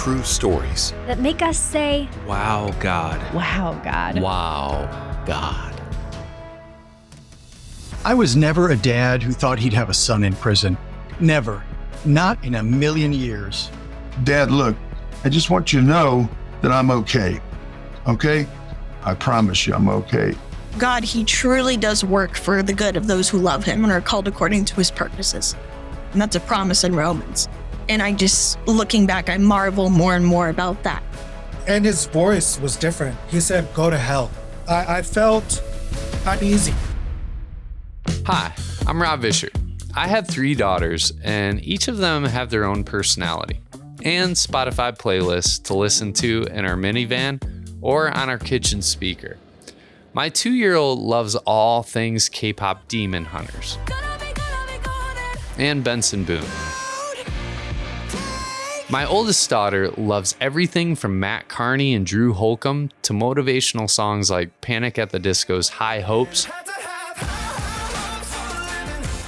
true stories that make us say, wow, God. wow, God. Wow, God. I was never a dad who thought he'd have a son in prison. Never. Not in a million years. Dad, look, I just want you to know that I'm okay. Okay? I promise you I'm okay. God, he truly does work for the good of those who love him and are called according to his purposes. And that's a promise in Romans. And I just, looking back, I marvel more and more about that. And his voice was different. He said, go to hell. I felt uneasy. Hi, I'm Rob Vischer. I have 3 daughters, and each of them have their own personality and Spotify playlists to listen to in our minivan or on our kitchen speaker. My 2-year-old loves all things K-pop Demon Hunters and Benson Boone. My oldest daughter loves everything from Matt Carney and Drew Holcomb to motivational songs like Panic at the Disco's High Hopes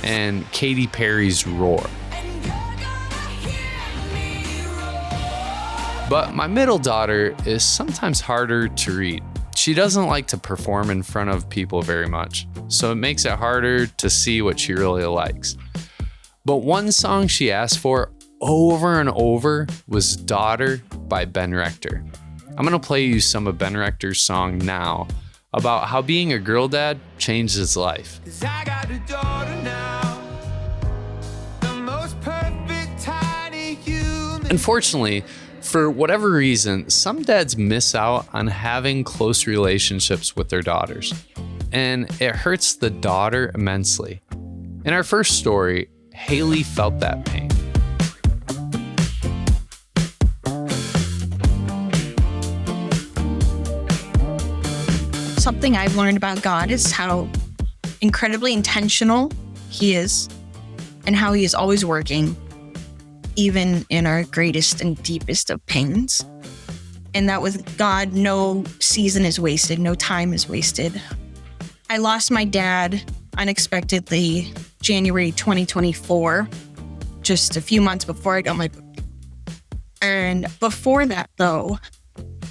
and Katy Perry's Roar. But my middle daughter is sometimes harder to read. She doesn't like to perform in front of people very much, so it makes it harder to see what she really likes. But one song she asked for over and over was Daughter by Ben Rector. I'm gonna play you some of Ben Rector's song now about how being a girl dad changed his life. I got a daughter now, the most perfect tiny human. Unfortunately, for whatever reason, some dads miss out on having close relationships with their daughters, and it hurts the daughter immensely. In our first story, Haylee felt that pain. Something I've learned about God is how incredibly intentional he is and how he is always working, even in our greatest and deepest of pains. And that with God, no season is wasted, no time is wasted. I lost my dad unexpectedly January 2024, just a few months before I got my book. And before that, though,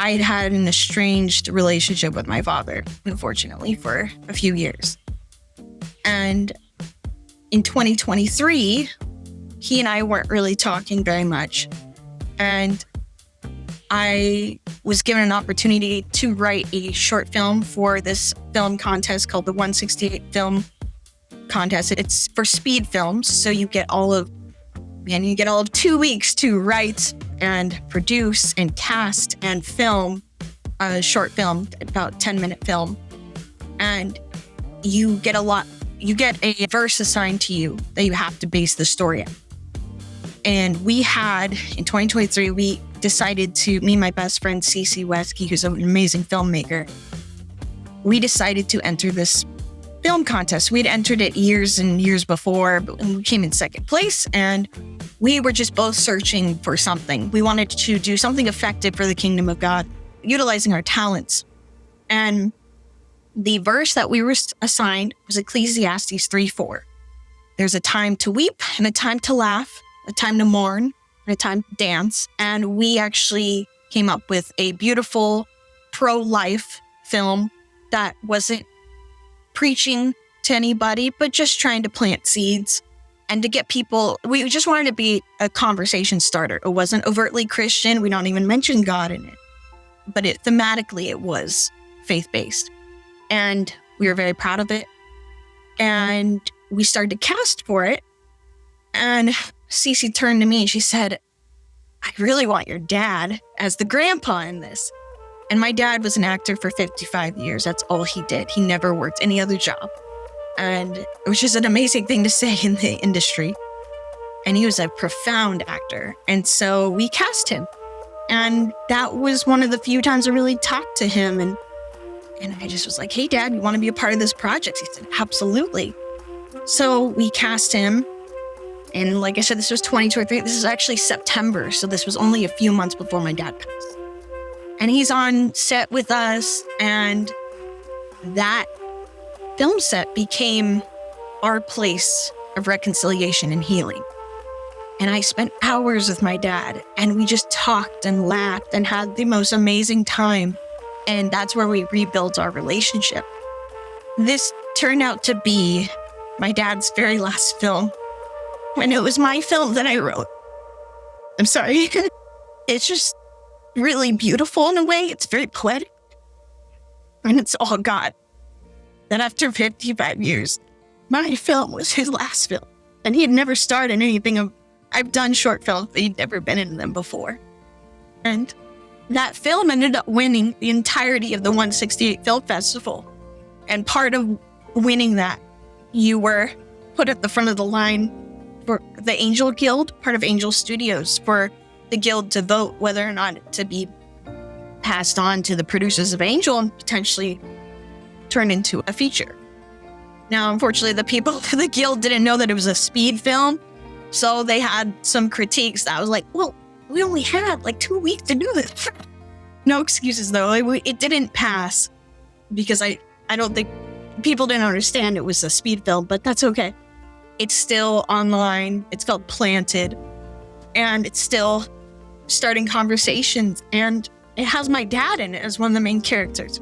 I had had an estranged relationship with my father, unfortunately, for a few years. And in 2023, he and I weren't really talking very much. And I was given an opportunity to write a short film for this film contest called the 168 Film Contest. It's for speed films, so you get all of 2 weeks to write and produce and cast and film a short film, about 10-minute film. And you get a verse assigned to you that you have to base the story on. And we had, in 2023, we decided to, me and my best friend, Cece Wesky, who's an amazing filmmaker, we decided to enter this film contest. We'd entered it years and years before, but we came in second place, and we were just both searching for something. We wanted to do something effective for the kingdom of God, utilizing our talents. And the verse that we were assigned was Ecclesiastes 3:4. There's a time to weep and a time to laugh, a time to mourn and a time to dance. And we actually came up with a beautiful pro-life film that wasn't preaching to anybody, but just trying to plant seeds and to get people, we just wanted to be a conversation starter. It wasn't overtly Christian. We don't even mention God in it, but thematically it was faith-based. And we were very proud of it. And we started to cast for it. And Cece turned to me and she said, I really want your dad as the grandpa in this. And my dad was an actor for 55 years. That's all he did. He never worked any other job. And it was just an amazing thing to say in the industry. And he was a profound actor. And so we cast him. And that was one of the few times I really talked to him. And I just was like, hey, Dad, you want to be a part of this project? He said, absolutely. So we cast him. And like I said, this was 2023. This is actually September. So this was only a few months before my dad passed. And he's on set with us. And that film set became our place of reconciliation and healing. And I spent hours with my dad, and we just talked and laughed and had the most amazing time. And that's where we rebuilt our relationship. This turned out to be my dad's very last film. And it was my film that I wrote. I'm sorry. It's just really beautiful in a way. It's very poetic. And it's all God. That after 55 years, my film was his last film. And he had never starred in anything. I've done short films, but he'd never been in them before. And that film ended up winning the entirety of the 168 Film Festival. And part of winning that, you were put at the front of the line for the Angel Guild, part of Angel Studios, for the guild to vote whether or not to be passed on to the producers of Angel and potentially turn into a feature. Now, unfortunately, the people of the guild didn't know that it was a speed film, so they had some critiques that was like, well, we only had like 2 weeks to do this. No excuses, though. It didn't pass because I don't think people didn't understand it was a speed film, but that's okay. It's still online. It's called Planted, and it's still starting conversations, and it has my dad in it as one of the main characters.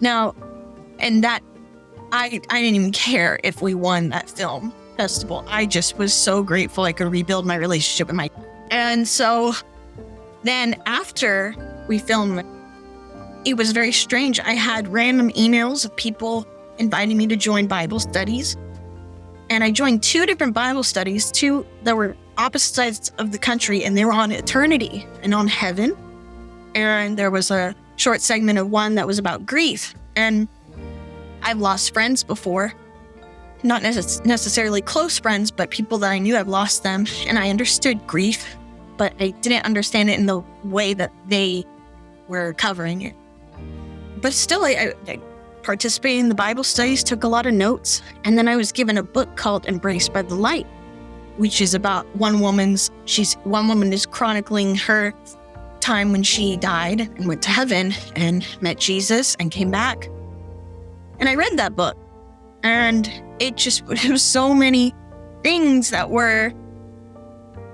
Now, and that I didn't even care if we won that film festival. I just was so grateful I could rebuild my relationship with my dad. And so then after we filmed, it was very strange. I had random emails of people inviting me to join Bible studies. And I joined 2 different Bible studies, 2 that were opposite sides of the country, and they were on eternity and on heaven. And there was a short segment of one that was about grief. And I've lost friends before, not necessarily close friends, but people that I knew, I've lost them. And I understood grief, but I didn't understand it in the way that they were covering it. But still, I participated in the Bible studies, took a lot of notes, and then I was given a book called Embraced by the Light, which is about one woman is chronicling her time when she died and went to heaven and met Jesus and came back. And I read that book, and it was so many things that were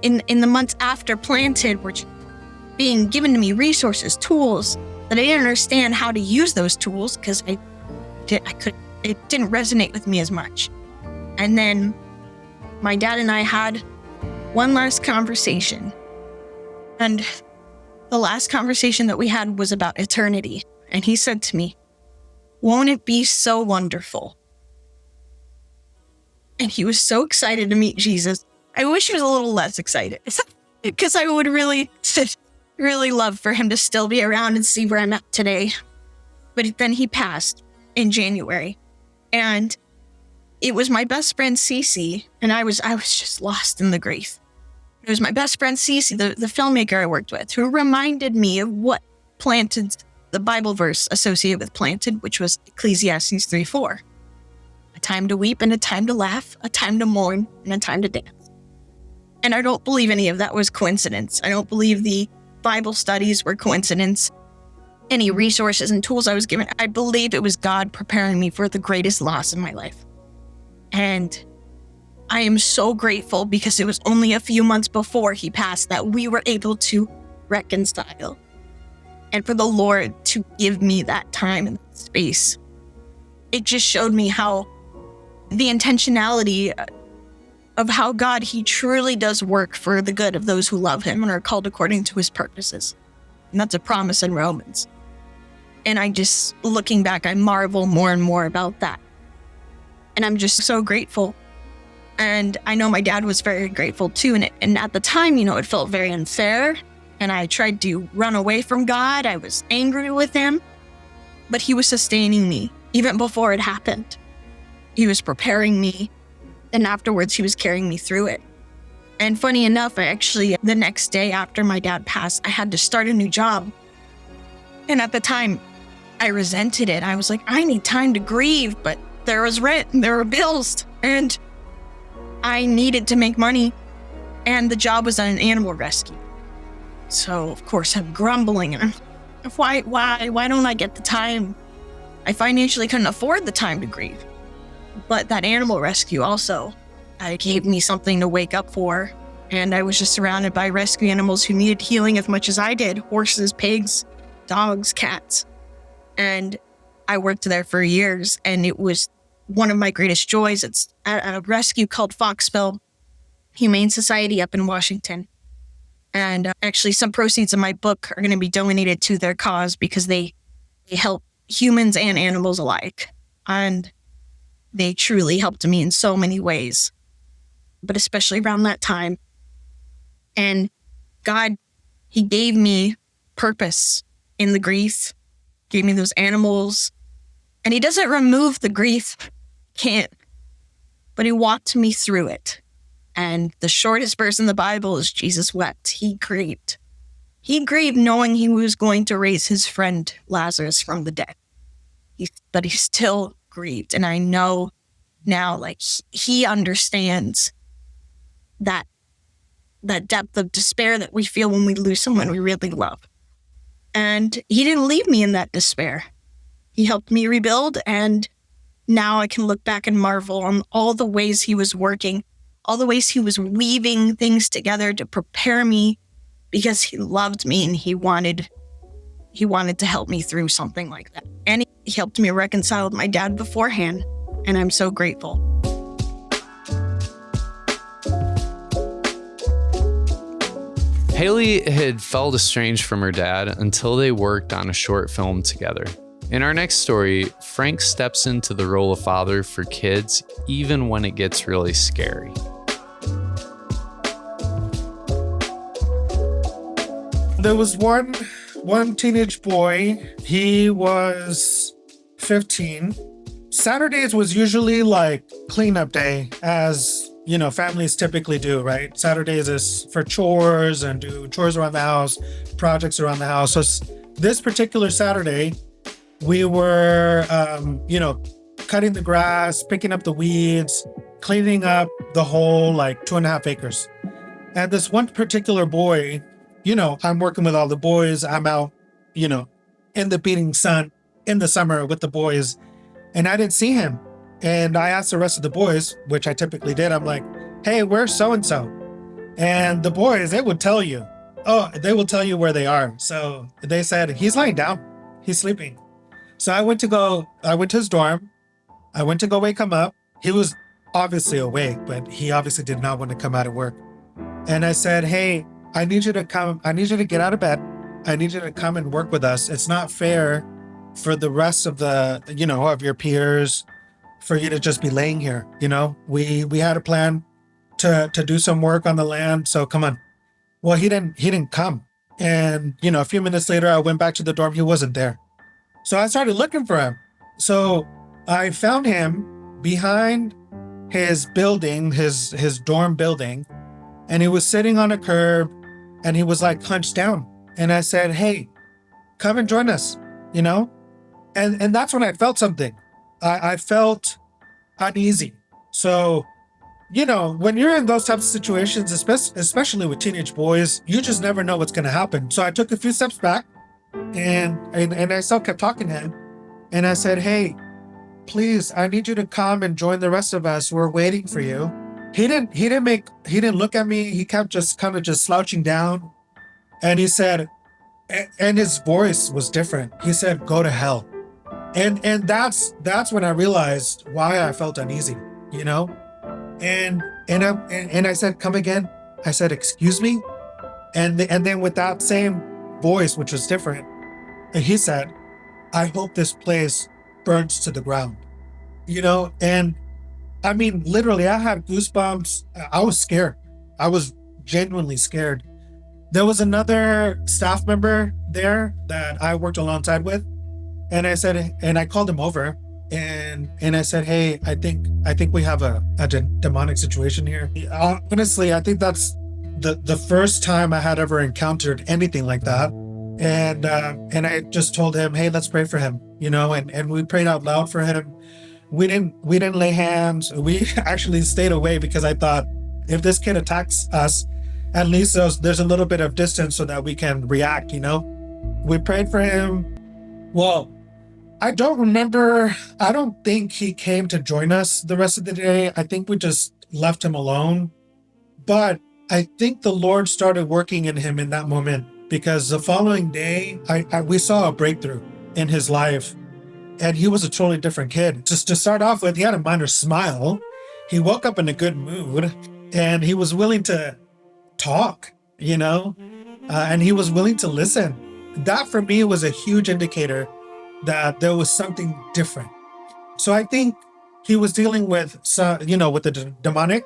in the months after Planted were being given to me, resources, tools that I didn't understand how to use those tools because it didn't resonate with me as much. And then my dad and I had one last conversation. And the last conversation that we had was about eternity. And he said to me, "Won't it be so wonderful?" And he was so excited to meet Jesus. I wish he was a little less excited because I would really love for him to still be around and see where I'm at today. But then he passed in January, and it was my best friend Cece, and I was just lost in the grief. It was my best friend Cece, the filmmaker I worked with, who reminded me of what Planted, the Bible verse associated with Planted, which was Ecclesiastes 3:4. A time to weep and a time to laugh, a time to mourn and a time to dance. And I don't believe any of that was coincidence. I don't believe the Bible studies were coincidence. Any resources and tools I was given, I believe it was God preparing me for the greatest loss in my life. And I am so grateful because it was only a few months before he passed that we were able to reconcile. And for the Lord to give me that time and space, it just showed me how the intentionality of how God, he truly does work for the good of those who love him and are called according to his purposes. And that's a promise in Romans. And I just, looking back, I marvel more and more about that. And I'm just so grateful. And I know my dad was very grateful too. And at the time, it felt very unfair. And I tried to run away from God. I was angry with him. But he was sustaining me even before it happened. He was preparing me. And afterwards, he was carrying me through it. And funny enough, the next day after my dad passed, I had to start a new job. And at the time, I resented it. I was like, I need time to grieve, but there was rent and there were bills. And I needed to make money. And the job was on an animal rescue. So, of course, I'm grumbling. And why don't I get the time? I financially couldn't afford the time to grieve. But that animal rescue also gave me something to wake up for. And I was just surrounded by rescue animals who needed healing as much as I did. Horses, pigs, dogs, cats. And I worked there for years, and it was one of my greatest joys. It's at a rescue called Foxville Humane Society up in Washington. And actually, some proceeds of my book are going to be donated to their cause because they help humans and animals alike. And they truly helped me in so many ways, but especially around that time. And God, he gave me purpose in the grief, gave me those animals. And he doesn't remove the grief, can't, but he walked me through it. And the shortest verse in the Bible is Jesus wept. He grieved. He grieved knowing he was going to raise his friend Lazarus from the dead. But he still grieved. And I know now, like, he understands that depth of despair that we feel when we lose someone we really love. And he didn't leave me in that despair. He helped me rebuild, and now I can look back and marvel on all the ways he was working, all the ways he was weaving things together to prepare me because he loved me and he wanted to help me through something like that. And he helped me reconcile with my dad beforehand, and I'm so grateful. Haylee had felt estranged from her dad until they worked on a short film together. In our next story, Frank steps into the role of father for kids even when it gets really scary. There was one teenage boy. He was 15. Saturdays was usually like cleanup day, as you know, families typically do, right? Saturdays is for chores and do chores around the house, projects around the house. So this particular Saturday, we were, cutting the grass, picking up the weeds, cleaning up the whole 2.5 acres. And this one particular boy, I'm working with all the boys. I'm out, in the beating sun in the summer with the boys, and I didn't see him. And I asked the rest of the boys, which I typically did. I'm like, hey, where's so-and-so? And the boys, they would tell you. They will tell you where they are. So they said, he's lying down. He's sleeping. So I went to his dorm. I went to go wake him up. He was obviously awake, but he obviously did not want to come out of work. And I said, hey, I need you to come. I need you to get out of bed. I need you to come and work with us. It's not fair for the rest of of your peers for you to just be laying here. We had a plan to do some work on the land. So come on. Well, he didn't come. And, a few minutes later, I went back to the dorm. He wasn't there. So I started looking for him. So I found him behind his building, his dorm building. And he was sitting on a curb and he was hunched down. And I said, hey, come and join us, And that's when I felt something. I felt uneasy. So, when you're in those types of situations, especially with teenage boys, you just never know what's going to happen. So I took a few steps back and I still kept talking to him. And I said, hey, please, I need you to come and join the rest of us. We're waiting for you. He didn't look at me. He kept just kind of slouching down. And he said, and his voice was different. He said, go to hell. And that's when I realized why I felt uneasy, And I said, come again. I said, excuse me. And then with that same voice, which was different, and he said, I hope this place burns to the ground, And I mean, literally, I had goosebumps. I was scared. I was genuinely scared. There was another staff member there that I worked alongside with. And I said, and I called him over and I said, hey, I think we have a demonic situation here. Honestly, I think that's the first time I had ever encountered anything like that. And I just told him, hey, let's pray for him, and we prayed out loud for him. We didn't lay hands. We actually stayed away because I thought if this kid attacks us, at least there's a little bit of distance so that we can react, We prayed for him. Well, I don't think he came to join us the rest of the day. I think we just left him alone. But I think the Lord started working in him in that moment, because the following day, we saw a breakthrough in his life, and he was a totally different kid. Just to start off with, he had a minor smile. He woke up in a good mood, and he was willing to talk, and he was willing to listen. That for me was a huge indicator that there was something different. So I think he was dealing with with the demonic,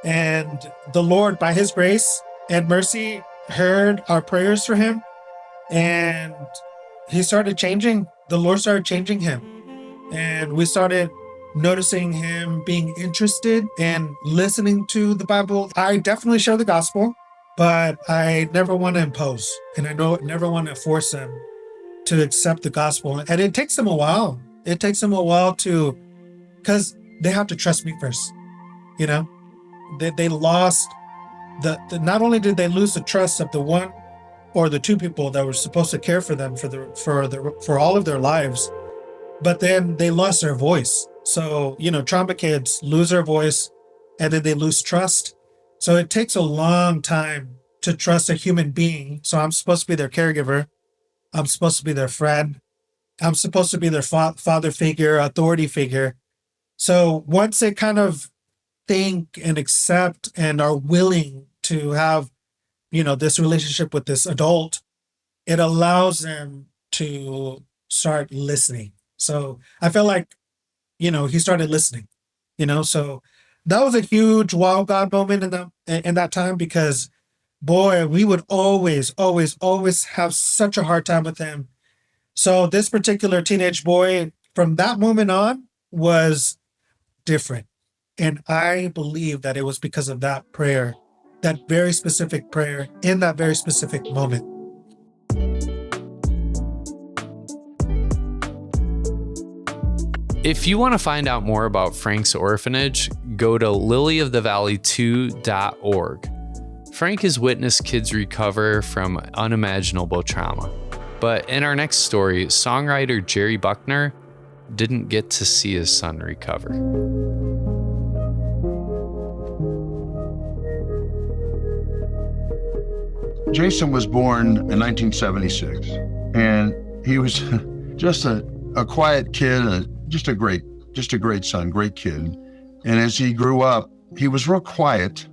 and the Lord, by his grace and mercy, heard our prayers for him, and he started changing. The Lord started changing him, and we started noticing him being interested in listening to the Bible. I definitely share the gospel, but I never want to impose, and I never want to force them to accept the gospel. And it takes them a while. It takes them a while because they have to trust me first. They lost not only did they lose the trust of the one or the two people that were supposed to care for them for all of their lives, but then they lost their voice. So, trauma kids lose their voice, and then they lose trust. So it takes a long time to trust a human being. So I'm supposed to be their caregiver. I'm supposed to be their friend. I'm supposed to be their father figure, authority figure. So once they kind of think and accept and are willing to have, this relationship with this adult, it allows them to start listening. So I felt like, he started listening, so that was a huge wow God moment in that time, because boy, we would always have such a hard time with him. So this particular teenage boy from that moment on was different. And I believe that it was because of that prayer, that very specific prayer in that very specific moment. If you want to find out more about Frank's orphanage, go to lilyofthevalley2.org. Frank has witnessed kids recover from unimaginable trauma. But in our next story, songwriter Jerry Buckner didn't get to see his son recover. Jason was born in 1976, and he was just a quiet kid, just a great son, great kid. And as he grew up, he was real quiet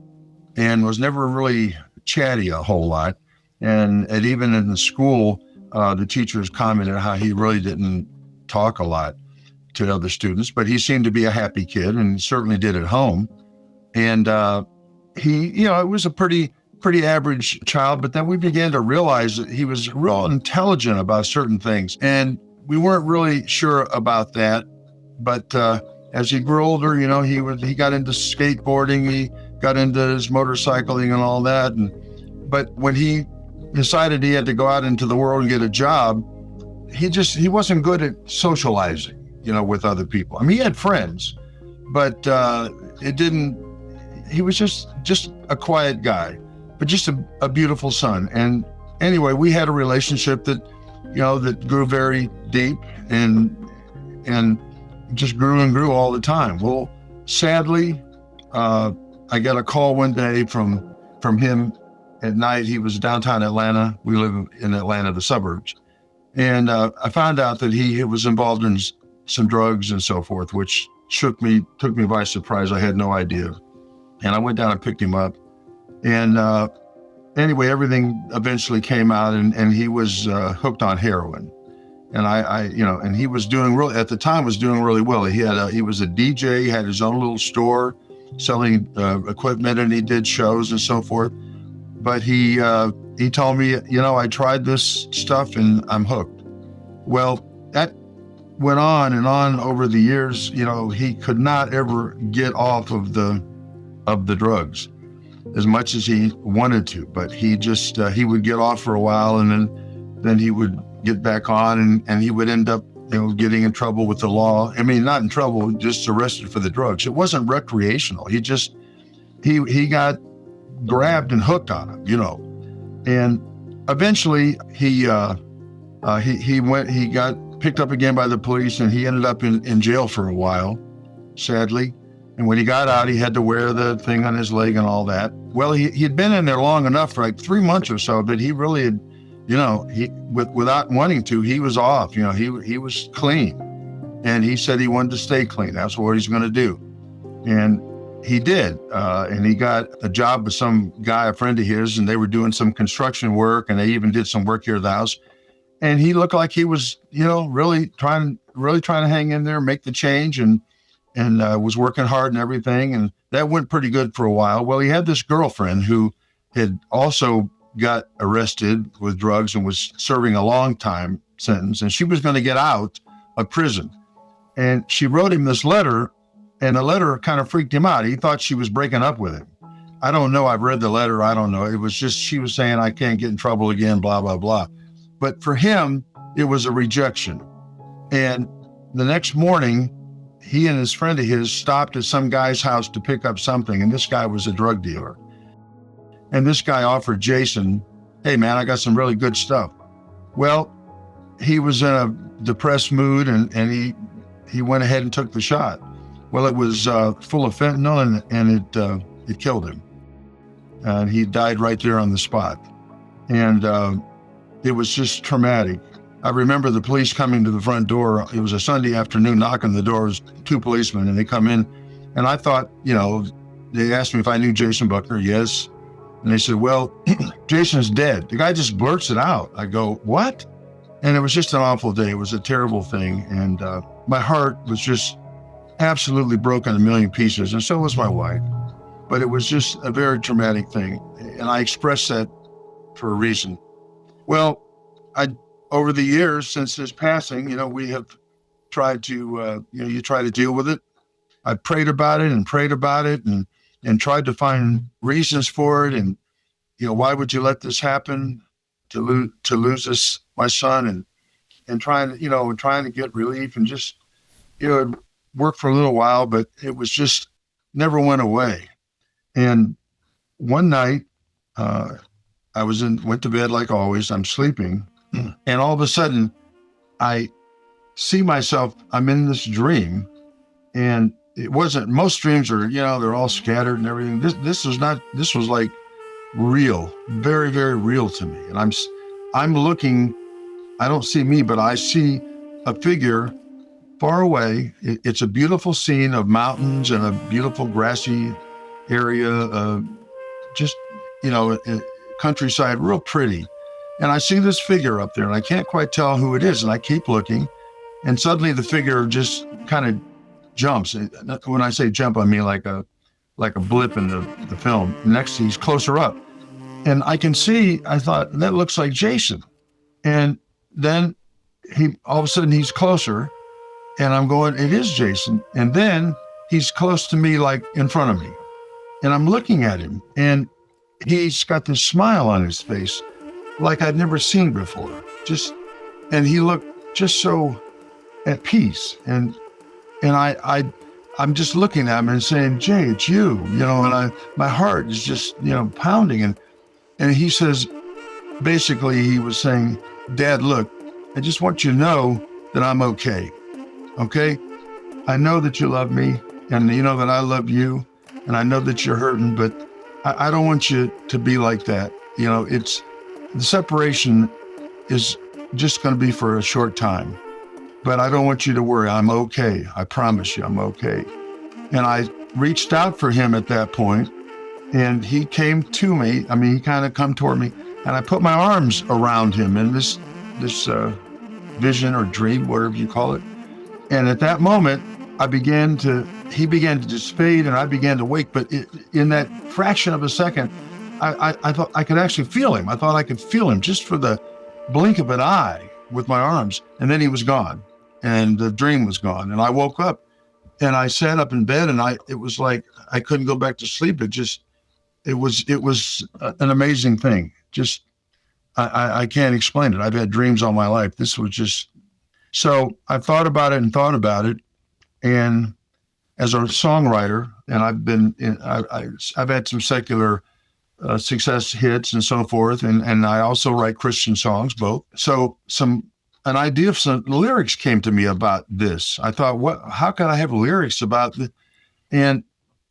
and was never really chatty a whole lot. And even in the school, the teachers commented how he really didn't talk a lot to other students, but he seemed to be a happy kid, and certainly did at home. And it was a pretty average child, but then we began to realize that he was real intelligent about certain things. And we weren't really sure about that. But as he grew older, he got into skateboarding, he got into his motorcycling and all that. But when he decided he had to go out into the world and get a job, he wasn't good at socializing, with other people. I mean, he had friends, but he was just a quiet guy, but just a beautiful son. And anyway, we had a relationship that grew very deep and just grew and grew all the time. Well, sadly, I got a call one day from him at night. He was downtown Atlanta. We live in Atlanta, the suburbs. And I found out that he was involved in some drugs and so forth, which took me by surprise. I had no idea. And I went down and picked him up. And anyway, everything eventually came out, and he was hooked on heroin. And and he was at the time was doing really well. He was a DJ, he had his own little store selling equipment, and he did shows and so forth. But he told me, I tried this stuff and I'm hooked. Well, that went on and on over the years. He could not ever get off of the drugs as much as he wanted to, but he would get off for a while, and then he would get back on, and he would end up getting in trouble with the law. I mean, not in trouble, just arrested for the drugs. It wasn't recreational. He got grabbed and hooked on them, and eventually he got picked up again by the police, and he ended up in jail for a while, sadly. And when he got out, he had to wear the thing on his leg and all that. Well, he had been in there long enough, for like 3 months or so, that he really had, without wanting to, he was off. He was clean. And he said he wanted to stay clean. That's what he's going to do. And he did. And he got a job with some guy, a friend of his, and they were doing some construction work, and they even did some work here at the house. And he looked like he was, really trying to hang in there, make the change, and was working hard and everything. And that went pretty good for a while. Well, he had this girlfriend who had also got arrested with drugs and was serving a long time sentence. And she was going to get out of prison. And she wrote him this letter, and the letter kind of freaked him out. He thought she was breaking up with him. I don't know. I've read the letter. I don't know. It was just, she was saying, I can't get in trouble again, blah, blah, blah. But for him, it was a rejection. And the next morning, he and his friend of his stopped at some guy's house to pick up something. And this guy was a drug dealer. And this guy offered Jason, hey man, I got some really good stuff. Well, he was in a depressed mood, and he went ahead and took the shot. Well, it was full of fentanyl, and it killed him. And he died right there on the spot. And it was just traumatic. I remember the police coming to the front door. It was a Sunday afternoon, knocking the doors, 2 policemen, and they come in. And I thought, they asked me if I knew Jason Buckner. Yes. And they said, well, Jason's dead. The guy just blurts it out. I go, what? And it was just an awful day. It was a terrible thing. And my heart was just absolutely broken a million pieces. And so was my wife. But it was just a very traumatic thing. And I expressed that for a reason. Well, over the years since his passing, we have tried to, you try to deal with it. I prayed about it and tried to find reasons for it. And, why would you let this happen to lose my son, and trying to get relief, and just, it worked for a little while, but it was just never went away. And one night, I went to bed like always. I'm sleeping, and all of a sudden, I see myself. I'm in this dream, and it wasn't. Most dreams are, they're all scattered and everything. This was not. This was like real, very, very real to me. And I'm looking. I don't see me, but I see a figure far away. It's a beautiful scene of mountains and a beautiful grassy area, just, countryside, real pretty. And I see this figure up there, and I can't quite tell who it is. And I keep looking, and suddenly the figure just kind of jumps. When I say jump, I mean like a blip in the film. Next, he's closer up, and I can see. I thought, that looks like Jason. And then all of a sudden he's closer, and I'm going, it is Jason. And then he's close to me, like in front of me, and I'm looking at him, and he's got this smile on his face like I'd never seen before. And he looked just so at peace. And I'm just looking at him and saying, Jay, it's you, and my heart is just, pounding. And he says, basically he was saying, Dad, look, I just want you to know that I'm okay. Okay. I know that you love me, and you know that I love you, and I know that you're hurting, but I don't want you to be like that. The separation is just going to be for a short time, but I don't want you to worry. I'm okay. I promise you I'm okay. And I reached out for him at that point, and he came to me. I mean, he kind of come toward me, and I put my arms around him in this vision or dream, whatever you call it. And at that moment, he began to just fade, and I began to wake. But in that fraction of a second, I thought I could actually feel him. I thought I could feel him just for the blink of an eye with my arms. And then he was gone, and the dream was gone. And I woke up, and I sat up in bed, and it was like I couldn't go back to sleep. It was an amazing thing. Just, I can't explain it. I've had dreams all my life. This was just, so I thought about it. And as a songwriter, and I've had some secular success hits and so forth. And I also write Christian songs, both. So an idea of some lyrics came to me about this. I thought, how could I have lyrics about And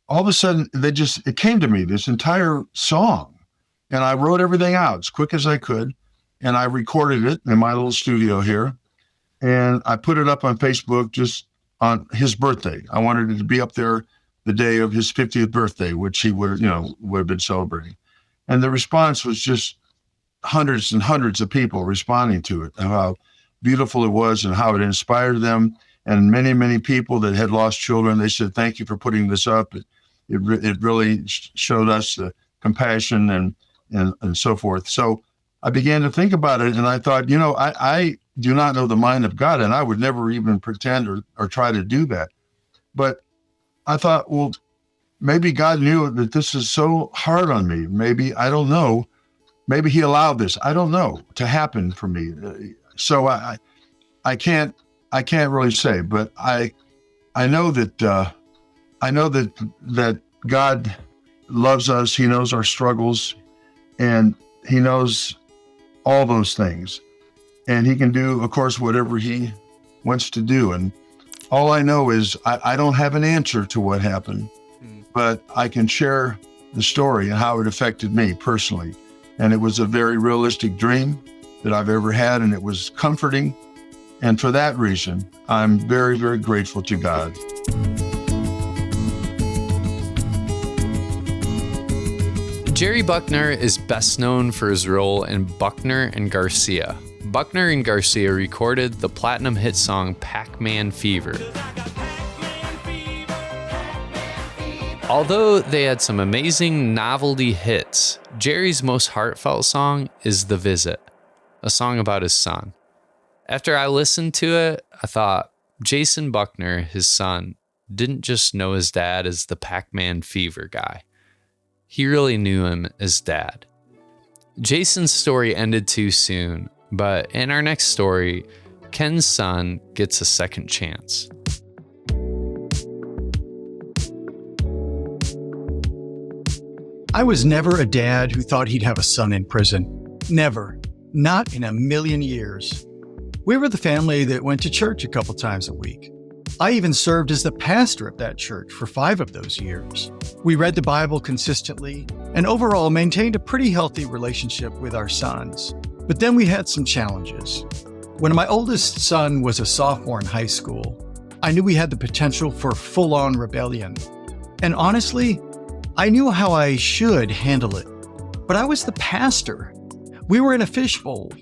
all of a sudden, it came to me, this entire song. And I wrote everything out as quick as I could. And I recorded it in my little studio here. And I put it up on Facebook just on his birthday. I wanted it to be up there the day of his 50th birthday, which he would have been celebrating. And the response was just hundreds and hundreds of people responding to it, and how beautiful it was and how it inspired them. And many, many people that had lost children, they said, thank you for putting this up. It really showed us the compassion and so forth. So I began to think about it, and I thought, I do not know the mind of God, and I would never even pretend or try to do that. But I thought, well, maybe God knew that this is so hard on me. Maybe, I don't know. Maybe he allowed this, I don't know, to happen for me. So I can't really say, but I know that that God loves us. He knows our struggles, and he knows all those things. And he can do, of course, whatever he wants to do. And all I know is I don't have an answer to what happened, but I can share the story and how it affected me personally. And it was a very realistic dream that I've ever had, and it was comforting. And for that reason, I'm very, very grateful to God. Jerry Buckner is best known for his role in Buckner and Garcia. Buckner and Garcia recorded the platinum hit song Pac-Man Fever. Although they had some amazing novelty hits, Jerry's most heartfelt song is The Visit, a song about his son. After I listened to it, I thought Jason Buckner, his son, didn't just know his dad as the Pac-Man Fever guy. He really knew him as dad. Jason's story ended too soon, but in our next story, Ken's son gets a second chance. I was never a dad who thought he'd have a son in prison. Never. Not in a million years. We were the family that went to church a couple times a week. I even served as the pastor of that church for 5 of those years. We read the Bible consistently and overall maintained a pretty healthy relationship with our sons. But then we had some challenges. When my oldest son was a sophomore in high school, I knew we had the potential for full-on rebellion. And honestly, I knew how I should handle it. But I was the pastor. We were in a fishbowl.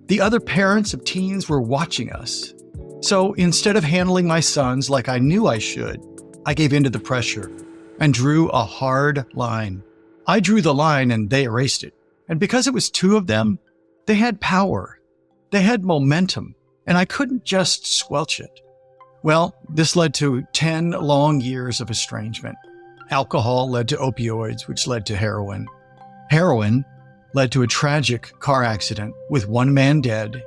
The other parents of teens were watching us. So instead of handling my sons like I knew I should, I gave in to the pressure and drew a hard line. I drew the line and they erased it. And because it was 2 of them, they had power. They had momentum, and I couldn't just squelch it. Well, this led to 10 long years of estrangement. Alcohol led to opioids, which led to heroin. Heroin led to a tragic car accident with 1 man dead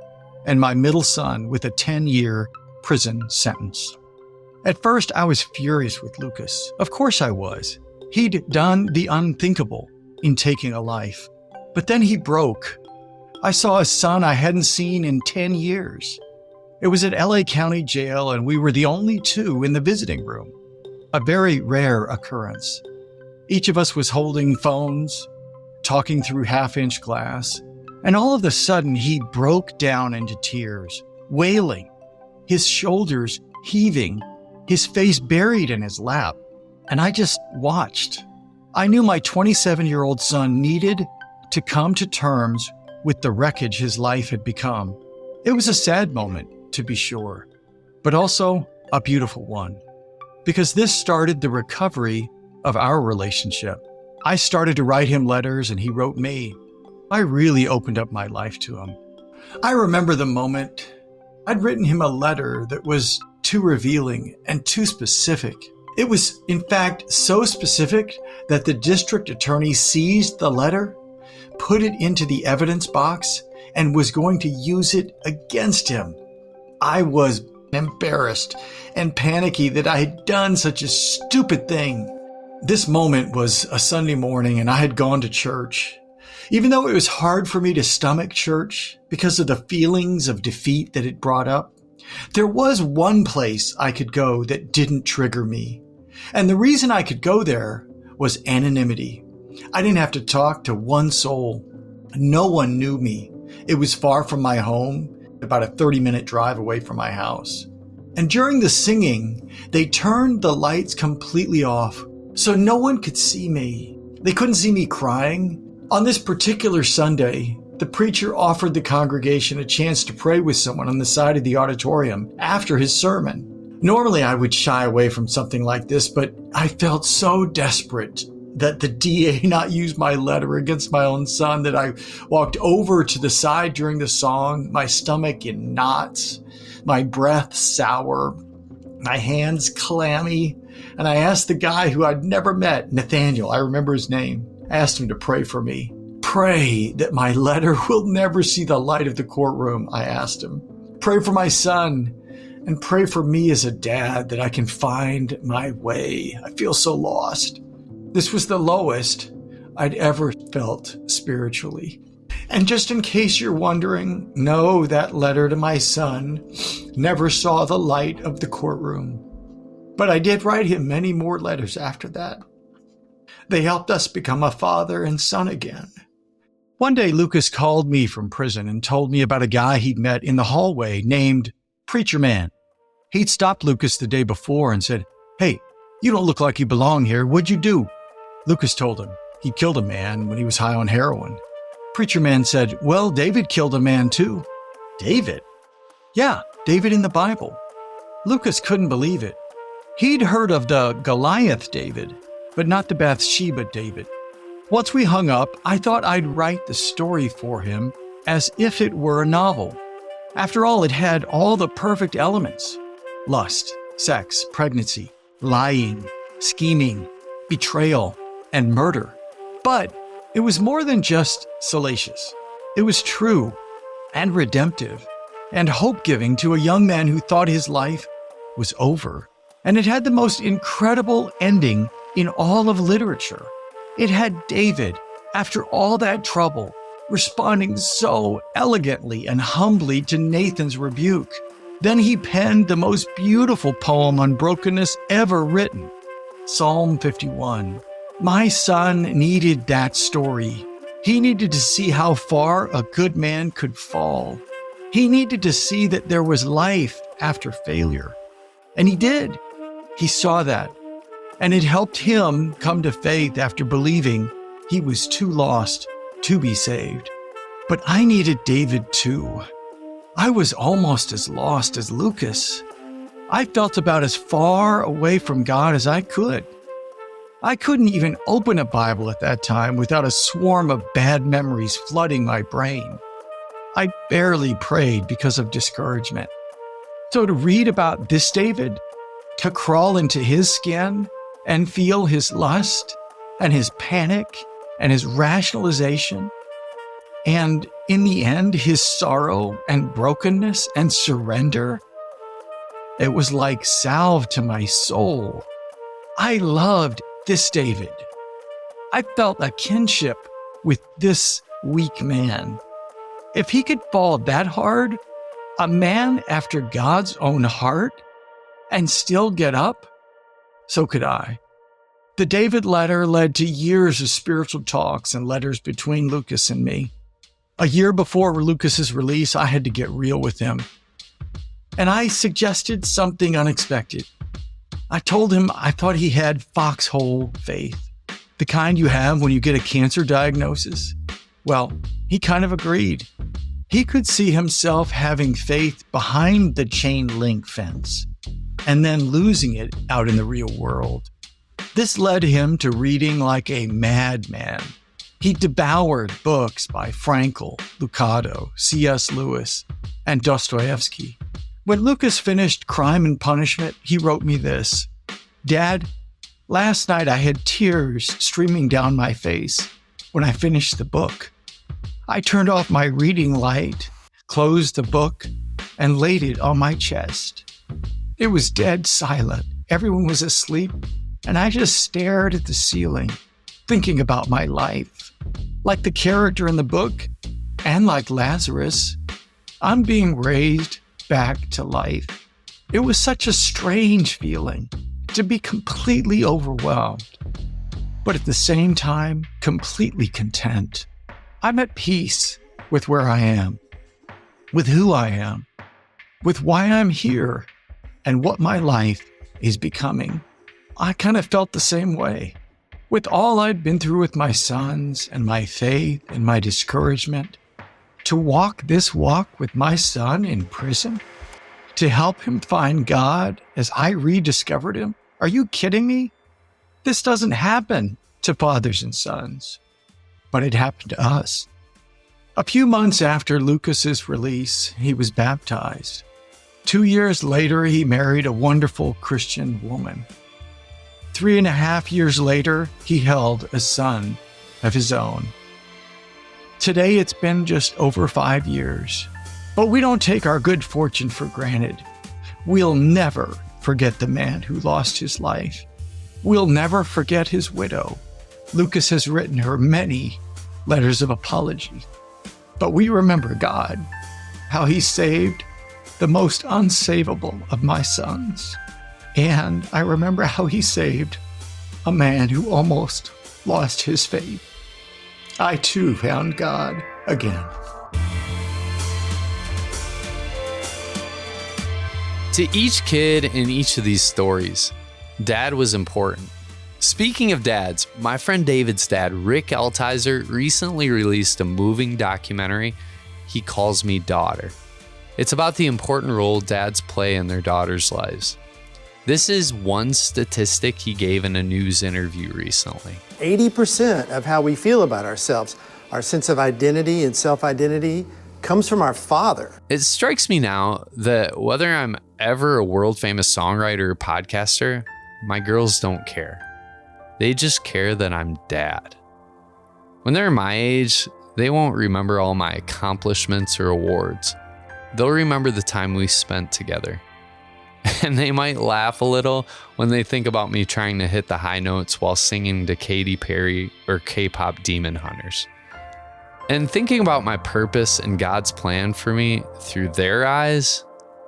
and my middle son with a 10-year prison sentence. At first, I was furious with Lucas. Of course I was. He'd done the unthinkable in taking a life. But then he broke. I saw a son I hadn't seen in 10 years. It was at LA County Jail, and we were the only 2 in the visiting room. A very rare occurrence. Each of us was holding phones, talking through half-inch glass, and all of a sudden he broke down into tears, wailing, his shoulders heaving, his face buried in his lap. And I just watched. I knew my 27-year-old son needed to come to terms with the wreckage his life had become. It was a sad moment, to be sure, but also a beautiful one, because this started the recovery of our relationship. I started to write him letters and he wrote me. I really opened up my life to him. I remember the moment I'd written him a letter that was too revealing and too specific. It was, in fact, so specific that the district attorney seized the letter, put it into the evidence box, and was going to use it against him. I was embarrassed and panicky that I had done such a stupid thing. This moment was a Sunday morning, and I had gone to church. Even though it was hard for me to stomach church because of the feelings of defeat that it brought up, there was one place I could go that didn't trigger me. And the reason I could go there was anonymity. I didn't have to talk to one soul. No one knew me. It was far from my home, about a 30-minute drive away from my house. And during the singing, they turned the lights completely off, so no one could see me. They couldn't see me crying. On this particular Sunday, the preacher offered the congregation a chance to pray with someone on the side of the auditorium after his sermon. Normally, I would shy away from something like this, but I felt so desperate that the DA not use my letter against my own son that I walked over to the side during the song, my stomach in knots, my breath sour, my hands clammy, and I asked the guy who I'd never met, Nathaniel, I remember his name, I asked him to pray for me. Pray that my letter will never see the light of the courtroom, I asked him. Pray for my son, and pray for me as a dad that I can find my way. I feel so lost. This was the lowest I'd ever felt spiritually. And just in case you're wondering, no, that letter to my son never saw the light of the courtroom. But I did write him many more letters after that. They helped us become a father and son again. One day, Lucas called me from prison and told me about a guy he'd met in the hallway named Preacher Man. He'd stopped Lucas the day before and said, "Hey, you don't look like you belong here. What'd you do?" Lucas told him he killed a man when he was high on heroin. Preacher Man said, "Well, David killed a man too." David? Yeah, David in the Bible. Lucas couldn't believe it. He'd heard of the Goliath David, but not the Bathsheba David. Once we hung up, I thought I'd write the story for him as if it were a novel. After all, it had all the perfect elements: lust, sex, pregnancy, lying, scheming, betrayal, and murder. But it was more than just salacious. It was true and redemptive and hope-giving to a young man who thought his life was over. And it had the most incredible ending in all of literature. It had David, after all that trouble, responding so elegantly and humbly to Nathan's rebuke. Then he penned the most beautiful poem on brokenness ever written, Psalm 51. My son needed that story. He needed to see how far a good man could fall. He needed to see that there was life after failure. And he did. He saw that. And it helped him come to faith after believing he was too lost to be saved. But I needed David too. I was almost as lost as Lucas. I felt about as far away from God as I could. I couldn't even open a Bible at that time without a swarm of bad memories flooding my brain. I barely prayed because of discouragement. So to read about this David, to crawl into his skin and feel his lust and his panic and his rationalization, and in the end, his sorrow and brokenness and surrender, it was like salve to my soul. I loved this David. I felt a kinship with this weak man. If he could fall that hard, a man after God's own heart, and still get up, so could I. The David letter led to years of spiritual talks and letters between Lucas and me. A year before Lucas's release, I had to get real with him. And I suggested something unexpected. I told him I thought he had foxhole faith, the kind you have when you get a cancer diagnosis. Well, he kind of agreed. He could see himself having faith behind the chain link fence and then losing it out in the real world. This led him to reading like a madman. He devoured books by Frankl, Lucado, C.S. Lewis, and Dostoevsky. When Lucas finished Crime and Punishment, he wrote me this: "Dad, last night I had tears streaming down my face when I finished the book. I turned off my reading light, closed the book, and laid it on my chest. It was dead silent. Everyone was asleep, and I just stared at the ceiling, thinking about my life. Like the character in the book, and like Lazarus, I'm being raised back to life. It was such a strange feeling to be completely overwhelmed, but at the same time, completely content. I'm at peace with where I am, with who I am, with why I'm here, and what my life is becoming. I kind of felt the same way. With all I'd been through with my sons and my faith and my discouragement, to walk this walk with my son in prison, to help him find God as I rediscovered him. Are you kidding me? This doesn't happen to fathers and sons, but it happened to us. A few months after Lucas's release, he was baptized. 2 years later, he married a wonderful Christian woman. 3.5 years later, he held a son of his own. Today, it's been just over 5 years, but we don't take our good fortune for granted. We'll never forget the man who lost his life. We'll never forget his widow. Lucas has written her many letters of apology, but we remember God, how he saved the most unsavable of my sons. And I remember how he saved a man who almost lost his faith. I too found God again. To each kid in each of these stories, Dad was important. Speaking of dads, my friend David's dad, Rick Altizer, recently released a moving documentary he calls Me Daughter. It's about the important role dads play in their daughters' lives. This is one statistic he gave in a news interview recently. 80% of how we feel about ourselves, our sense of identity and self-identity, comes from our father. It strikes me now that whether I'm ever a world-famous songwriter or podcaster, my girls don't care. They just care that I'm dad. When they're my age, they won't remember all my accomplishments or awards. They'll remember the time we spent together. And they might laugh a little when they think about me trying to hit the high notes while singing to Katy Perry or K-pop Demon Hunters. And thinking about my purpose and God's plan for me through their eyes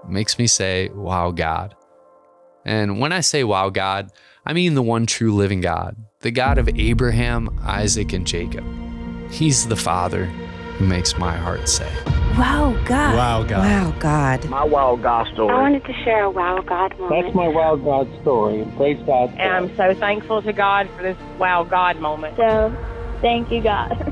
makes me say, wow, God. And when I say wow, God, I mean the one true living God, the God of Abraham, Isaac, and Jacob. He's the Father who makes my heart say, wow, God. Wow, God. Wow, God. My wow God story. I wanted to share a wow God moment. That's my wow God story. Praise God. And I'm so thankful to God for this wow God moment. So, thank you, God.